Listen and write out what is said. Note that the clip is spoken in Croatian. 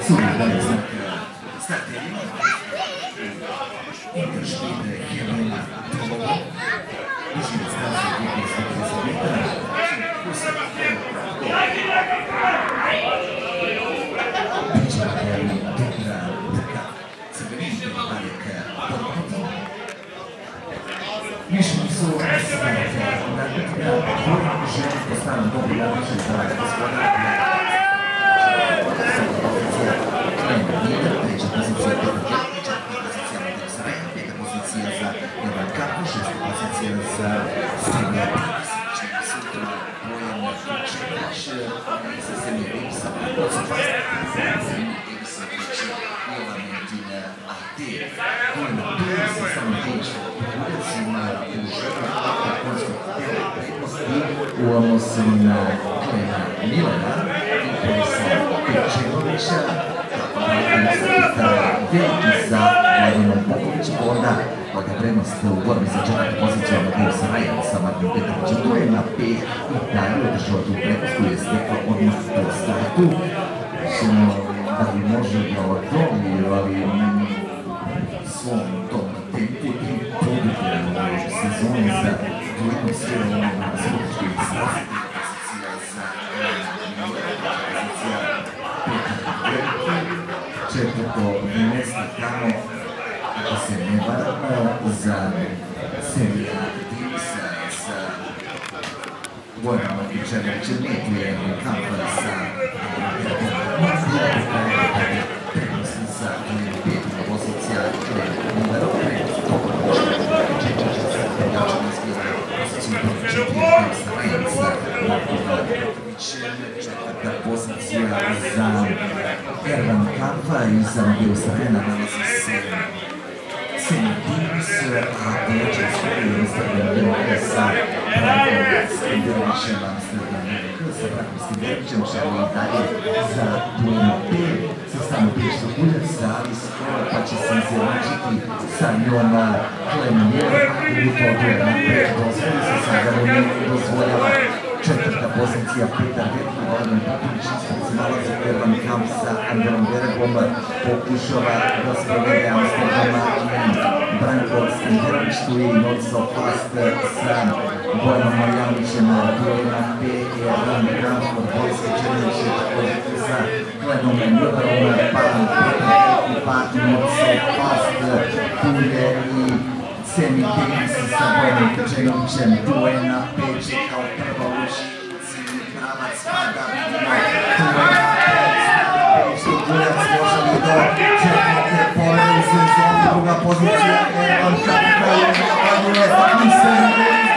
Sudac starterima. Interšpide Helena Tolovo. Dužine staze 230 metara. Bića Helena dobra trka. Crvenin Baljak Tolovo. Mišljeni su nadmetnika koji želi postaviti dobri natječaj za gospoda. Treća pozicija Petar Đelić, pozicija Mateo Sarajan, peta pozicija za Ivan Karpo, šesta pozicija za Sremija Pavisić, sutra Bojan Vučević, sa Sremija Rimsa, Sremija Rimsa, Milan Medin Ati, Golema Dura sa Samotičnim Pogledcima u žrtvu konjskog dela prednosti u odnosu na Klena Milana i Borisa Pečelovića, veliki za Vladinom Popovićem, onda koja prednost u borbi za četvrtu poziciju Mateo Sarajan sa Martinom Petrovićem, to je na 5 i dalje održao tu prednost koju je stekao odmah do startu. Ćemo da li može da odobri, ali svom tom tempu i poduke u sezoni za duetnu sferu na Subotičkoj stazi. Pozicija za pozicija Petar Veliki, četvrto mjesto tamo, ako se ne varam, za Sremija Rimsa sa Bojanom Vučevićem, tu je kampa sa prednosti za peta pozicija Milano, prednosti Čečeća sa Peljačom izbira poziciju broj 4 Sarajan sa Martinom Petrovićem, četvrta pozicija za Ervan Karpa i za Mateo Sarajana nalazi se Semidimus, a Peljača skupuje Amsterdam Velike sa Brankom Skenderovićem, Amsterdam Velike sa Brankom Skenderovićem, želi i dalje za duelno 5 sa samo 500 Buljevca, ali skoro pa će se izjednačiti sa njom Klen Miller, u to duelno 5 dozvoli se sada mu ne dozvoljava. Četvrta pozicija Petar Veliki, Vladan Popović, ispred se nalazi Ervan Kamp sa Anderom Beregom, pokušava da sprovede Amsterdama i Branko Skenderović, tu je i Not So Fast sa Bojanom Marjanovićem, duelna 5 i Ervan Kamp od Bojske Černiće, također sa Klenom Millerom, pa Petar Veliki, pa Not So Fast, tu je i Semidimus sa Bojanom Černićem, duelna 5 kao prva učici, pravac pada, vidimo duelna 5, što Buljac može li do četvrte pobjede u sezoni, druga pozicija, Ervan Karpa je napaduje i Semidimus